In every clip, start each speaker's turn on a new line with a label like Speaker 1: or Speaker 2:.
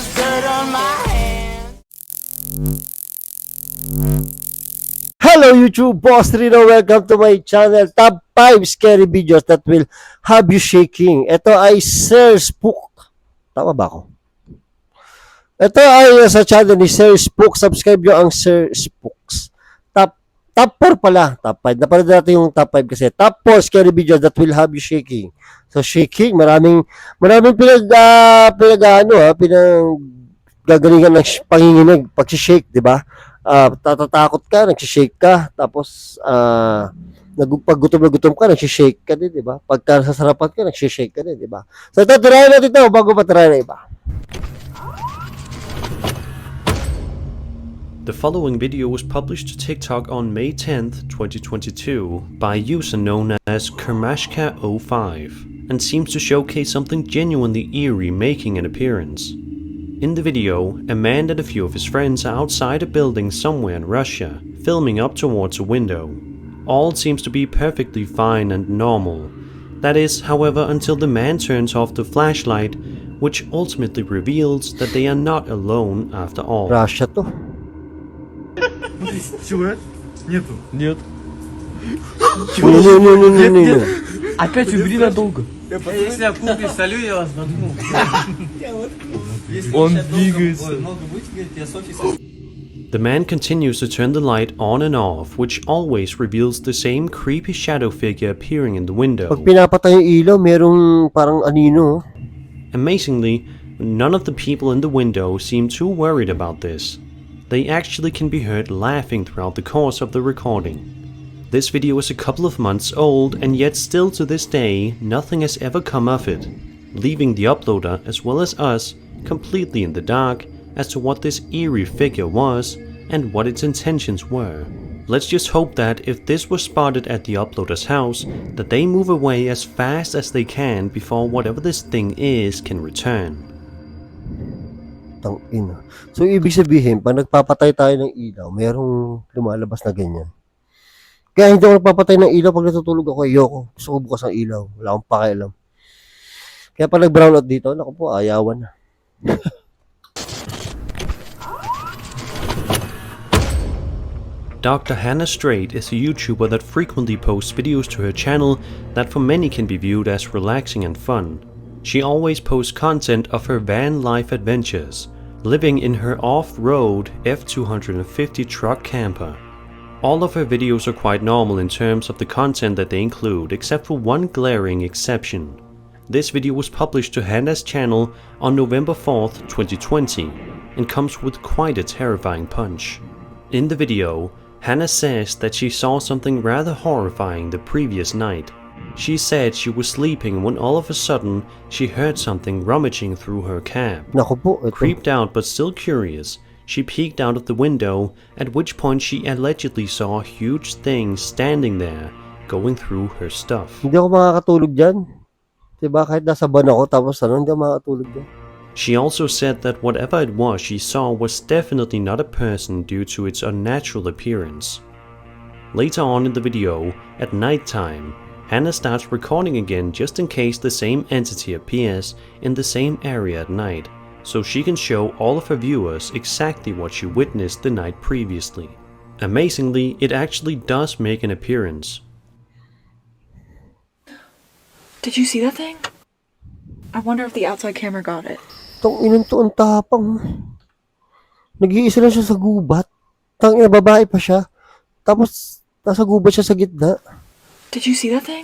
Speaker 1: there's dirt on my hands.
Speaker 2: Hello YouTube, Boss Rino. Welcome to my channel. Top 5 scary videos that will have you shaking. Ito ay Sir Spook. Tama ba ako? Ito ay sa channel ni Sir Spook. Subscribe nyo ang Sir Spooks. Top 4 pala. Top 5. Napanood natin yung top 5 kasi. Top 4 scary videos that will have you shaking. So shaking, maraming pinanggagalingan ng panginginig pag shake, di ba? Tatatakot ka, nagsishake ka, tapos pag gutom na gutom ka, nagsishake ka din, di ba? Pagka sasarapan ka, nagsishake ka din, di ba? So ito, tirahin natin ito bago pa tirahin na iba.
Speaker 3: The following video was published to TikTok on May 10th, 2022 by a user known as Kermashka05 and seems to showcase something genuinely eerie making an appearance. In the video, a man and a few of his friends are outside a building somewhere in Russia, filming up towards a window. All seems to be perfectly fine and normal. That is, however, until the man turns off the flashlight, which ultimately reveals that they are not alone after all.
Speaker 2: Russia to.
Speaker 4: Силуэт? Нету.
Speaker 5: Нет.
Speaker 2: Нет.
Speaker 5: Опять убери надолго.
Speaker 4: Если я куплю солю, я вас надумал.
Speaker 5: Он двигается.
Speaker 3: The man continues to turn the light on and off, which always reveals the same creepy shadow figure appearing in the window.
Speaker 2: Pag pinapatay yung ilaw, merong parang anino.
Speaker 3: Amazingly, none of the people in the window seem too worried about this. They actually can be heard laughing throughout the course of the recording. This video is a couple of months old, and yet still to this day, nothing has ever come of it, leaving the uploader as well as us completely in the dark as to what this eerie figure was and what its intentions were. Let's just hope that if this was spotted at the uploader's house, that they move away as fast as they can before whatever this thing is can return.
Speaker 2: Tangina. So, ibig sabihin, pag nagpapatay tayo ng ilaw, merong lumalabas na ganyan. Kaya hindi ako nagpapatay ng ilaw pag natutulog ako, ayoko. Gusto ko bukas ang ilaw. Wala akong pakialam. Kaya pag nag-brown out dito, naku po, ayawan na.
Speaker 3: Dr. Hannah Straight is a YouTuber that frequently posts videos to her channel that for many can be viewed as relaxing and fun. She always posts content of her van life adventures, living in her off-road F250 truck camper. All of her videos are quite normal in terms of the content that they include, except for one glaring exception. This video was published to Hannah's channel on November 4th, 2020, and comes with quite a terrifying punch. In the video, Hannah says that she saw something rather horrifying the previous night. She said she was sleeping when all of a sudden she heard something rummaging through her cab.
Speaker 2: Naku po, ito.
Speaker 3: Creeped out but still curious, she peeked out of the window, at which point she allegedly saw a huge thing standing there, going through her stuff.
Speaker 2: Hindi ako makakatulog dyan. Diba? Kahit nasa ban ako, tapos hindi ako makakatulog dyan.
Speaker 3: She also said that whatever it was she saw was definitely not a person due to its unnatural appearance. Later on in the video, at nighttime, Hannah starts recording again just in case the same entity appears in the same area at night, so she can show all of her viewers exactly what she witnessed the night previously. Amazingly, it actually does make an appearance.
Speaker 6: Did you see that thing? I wonder if the outside camera got it.
Speaker 2: Tang inang to, ang tapang. Nag-iisa lang siya sa gubat. Tang ina, babae pa siya. Tapos, nasa gubat siya sa gitna.
Speaker 6: Did you see that thing?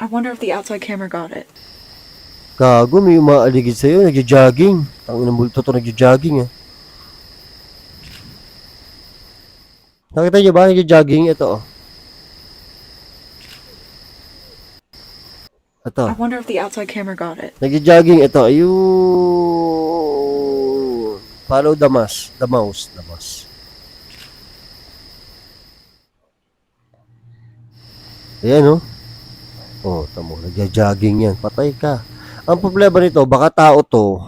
Speaker 6: I wonder if the outside camera got it.
Speaker 2: Gago, may umaaligid sa'yo, nagja-jogging. Tang inang multo to, nagja-jogging eh. Nakita niyo ba, nagja-jogging? Ito oh. Ito.
Speaker 6: I wonder if the outside camera got it.
Speaker 2: Nagja-jogging ito. Ayun. Follow the mouse. The mouse. Ayan oh. Oh, tamo. Nagja-jogging yan. Patay ka. Ang problema nito, baka tao to.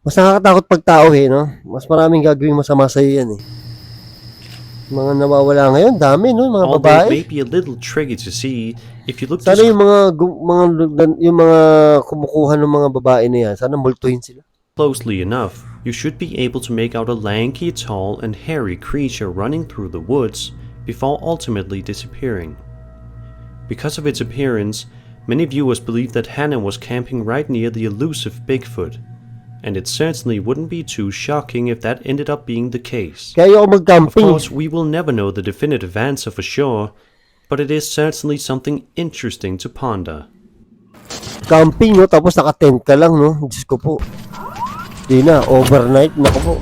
Speaker 2: Mas nakakatakot pag tao eh, no? Mas maraming gagawing masama sa'yo yan eh. Mga nawawala ngayon, dami no, mga
Speaker 3: Although
Speaker 2: babae.
Speaker 3: it may be a little tricky to see, if you look
Speaker 2: Sana yung mga kumukuha ng mga babae na yan, sana multuhin sila.
Speaker 3: Closely enough, you should be able to make out a lanky, tall, and hairy creature running through the woods before ultimately disappearing. Because of its appearance, many viewers believe that Hannah was camping right near the elusive Bigfoot, and it certainly wouldn't be too shocking if that ended up being the case.
Speaker 2: Kaya ako
Speaker 3: Of
Speaker 2: mag-camping.
Speaker 3: course, we will never know the definitive answer for sure, but it is certainly something interesting to ponder.
Speaker 2: Camping, no? Tapos naka-tent ka lang, no? Diyos ko po. Di na, overnight, naku po.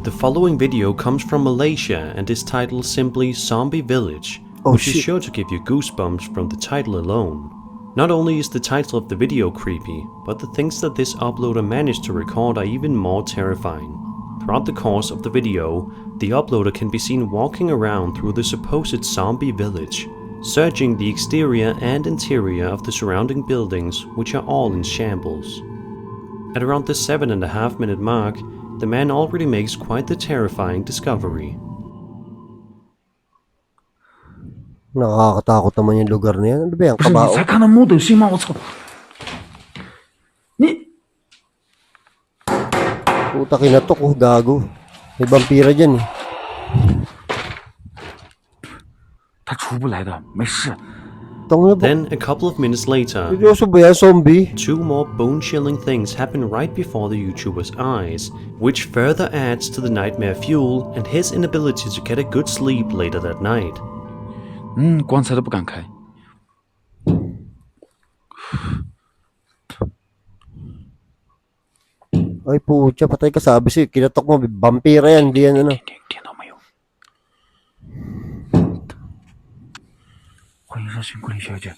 Speaker 3: The following video comes from Malaysia and is titled simply Zombie Village,
Speaker 2: Oh,
Speaker 3: which is
Speaker 2: shit.
Speaker 3: sure to give you goosebumps from the title alone. Not only is the title of the video creepy, but the things that this uploader managed to record are even more terrifying. Throughout the course of the video, the uploader can be seen walking around through the supposed zombie village, searching the exterior and interior of the surrounding buildings, which are all in shambles. At around the 7.5-minute mark, the man already makes quite the terrifying discovery.
Speaker 2: Nakakatakot naman yung lugar na yan. Ano ba yan?
Speaker 5: 不是你
Speaker 2: Kabao?
Speaker 5: 才看到木斗星吗？我操！你
Speaker 2: Puta, kinatok oh, gago. May vampira dyan eh.
Speaker 5: 他出不来的，没事。
Speaker 2: Tong na ba?
Speaker 3: Then, a couple of minutes later,
Speaker 2: Seryoso ba yan, zombie?
Speaker 3: two more bone-chilling things happen right before the YouTuber's eyes, which further adds to the nightmare fuel and his inability to get a good sleep later that night.
Speaker 5: 棺材都不敢开。
Speaker 2: Ay putya, patay ka, sabi sa'yo. Kinatok mo, vampira yan, hindi yan ano.
Speaker 5: 听到没有？欢迎上新顾里小姐。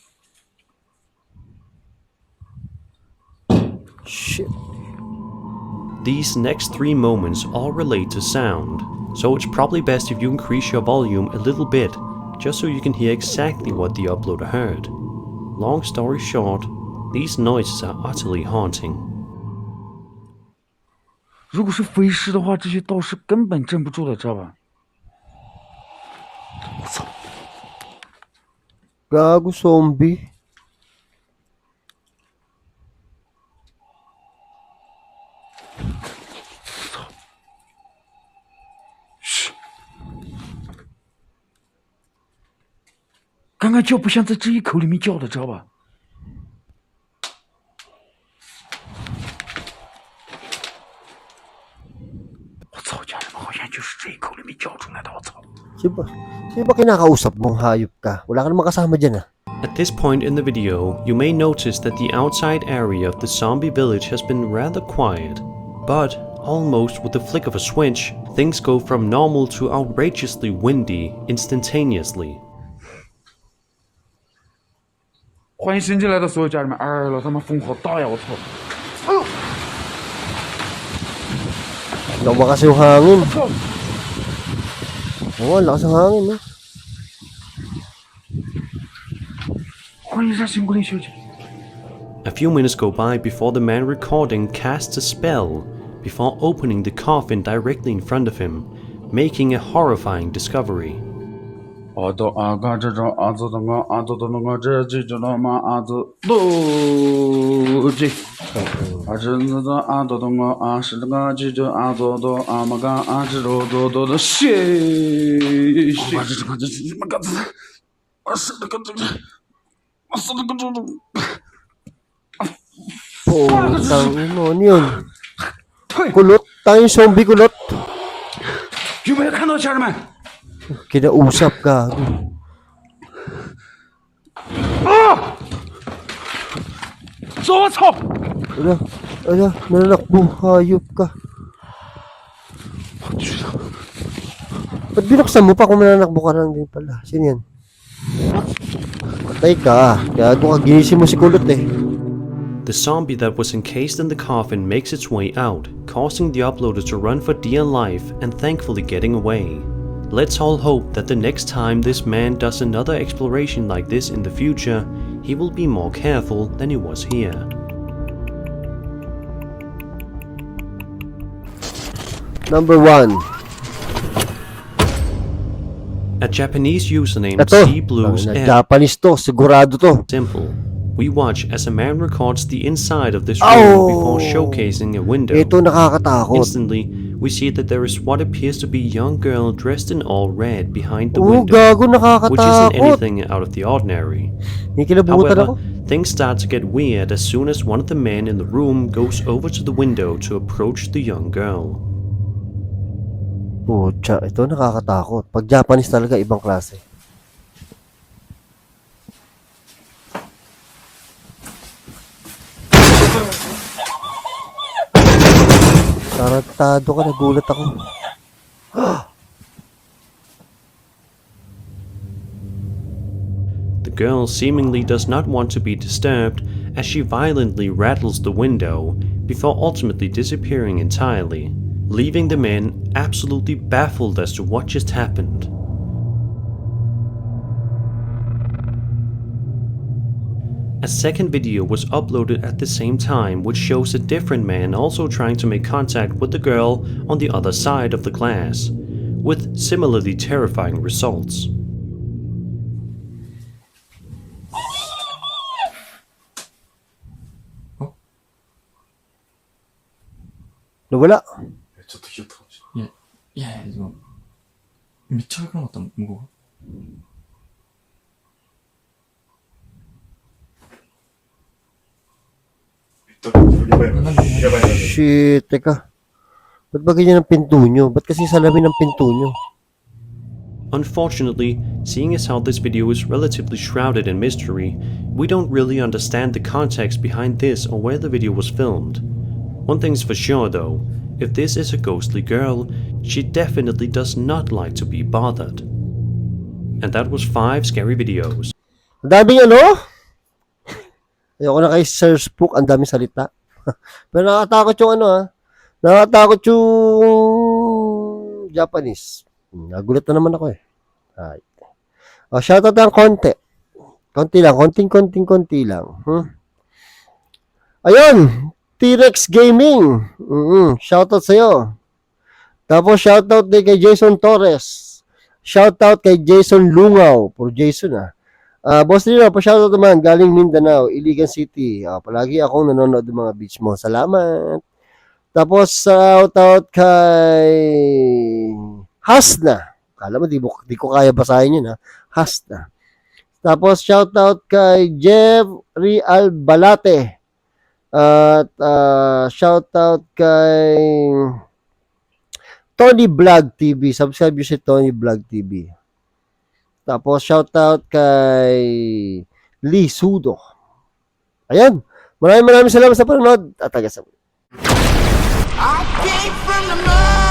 Speaker 2: Shit.
Speaker 3: These next 3 moments all relate to sound, so it's probably best if you increase your volume a little bit, just so you can hear exactly what the uploader heard. Long story short, these noises are utterly haunting.
Speaker 5: 如果是飞尸的话，这些道士根本镇不住的，知道吧？我操！
Speaker 2: Gago, zombie.
Speaker 5: Shh 刚刚叫不像在这一口里面叫的，知道吧？我操，家人们，好像就是这一口里面叫出来的，我操！
Speaker 2: Sino ba kinakausap mong hayop ka? Wala ka naman kasama dyan ah.
Speaker 3: At this point in the video, you may notice that the outside area of the zombie village has been rather quiet, but almost with the flick of a switch, things go from normal to outrageously windy instantaneously.
Speaker 5: 欢迎新进来的所有家人们！哎，老他妈风好大呀！我操！
Speaker 2: Lakas yung hangin. Oo, lakas ng hangin, no?
Speaker 5: 欢迎上新顾里小姐。
Speaker 3: A few minutes go by before the man recording casts a spell before opening the coffin directly in front of him, making a horrifying discovery.
Speaker 5: 阿多阿嘎这种阿子的我阿多的我这这就他妈阿子都这，阿这那个阿多的我阿是那个这就阿多的阿妈嘎阿这多多多的谢谢。阿这个这什么个子？阿是那个这个，阿是那个这种。
Speaker 2: Putang ino, ano yun?
Speaker 5: 退！
Speaker 2: Kulot, tayong zombie kulot.
Speaker 5: 有没有看到家人们？
Speaker 2: Kinausap ka.
Speaker 5: 啊！走！我操！
Speaker 2: Ala, nanakbo, hayop ka. Ba't binuksan mo pa kung nanakbo ka lang din pala? Sino yan? Patay ka. Gago ka, ginising mo si kulot eh.
Speaker 3: The zombie that was encased in the coffin makes its way out, causing the uploader to run for dear life and thankfully getting away. Let's all hope that the next time this man does another exploration like this in the future, he will be more careful than he was here.
Speaker 2: Number 1.
Speaker 3: A Japanese username
Speaker 2: Ito.
Speaker 3: Sea Blues
Speaker 2: Na
Speaker 3: F.
Speaker 2: Japanese to, sigurado to.
Speaker 3: Simple. We watch as a man records the inside of this room before showcasing a window.
Speaker 2: Ito nakakatakot.
Speaker 3: Instantly, we see that there is what appears to be a young girl dressed in all red behind the
Speaker 2: Oh,
Speaker 3: window,
Speaker 2: gago,
Speaker 3: which isn't
Speaker 2: nakakatakot.
Speaker 3: anything out of the ordinary.
Speaker 2: Kinikilabutan ako.
Speaker 3: However, things start to get weird as soon as one of the men in the room goes over to the window to approach the young girl.
Speaker 2: Pucha, ito nakakatakot. Pag Japanese talaga, ibang klase. Tarantado ka, nagulat ako.
Speaker 3: The girl seemingly does not want to be disturbed as she violently rattles the window before ultimately disappearing entirely, leaving the men absolutely baffled as to what just happened. A second video was uploaded at the same time, which shows a different man also trying to make contact with the girl on the other side of the glass, with similarly terrifying results.
Speaker 2: Nawala.
Speaker 5: ちょっとひよったかもし
Speaker 7: いやいや、でもめっちゃ早くなかったの向こう。
Speaker 2: Shit, teka. Ba't ba ganyan ang pinto nyo? Ba't kasi salamin ang pinto nyo?
Speaker 3: Unfortunately, seeing as how this video is relatively shrouded in mystery, we don't really understand the context behind this or where the video was filmed. One thing's for sure though, if this is a ghostly girl, she definitely does not like to be bothered. And that was 5 scary videos.
Speaker 2: Ang daming ano? Ayoko na kay Sir Spook, ang daming salita. Pero nakakatakot yung ano ha. Nakakatakot yung Japanese. Nagulat na naman ako eh. Right. O, shoutout lang konti. Konti lang, konting-konti lang. Ayun! T-Rex Gaming. Shoutout sa'yo. Tapos shoutout din kay Jason Torres. Shoutout kay Jason Lungaw. Puro Jason ah. Boss Rino, pa-shoutout naman, galing Mindanao, Iligan City. Palagi akong nanonood ng mga beach mo. Salamat. Tapos, shoutout kay Hasna. Kala mo, di ko kaya basahin yun, ha? Hasna. Tapos, shoutout kay Jeffrey Albalate. At shoutout kay Tony Vlog TV. Subscribe nyo si Tony Vlog TV. Tapos, shoutout kay Lee Sudo. Ayan. Maraming salamat sa panonood. At taga sa
Speaker 1: I came from the mud.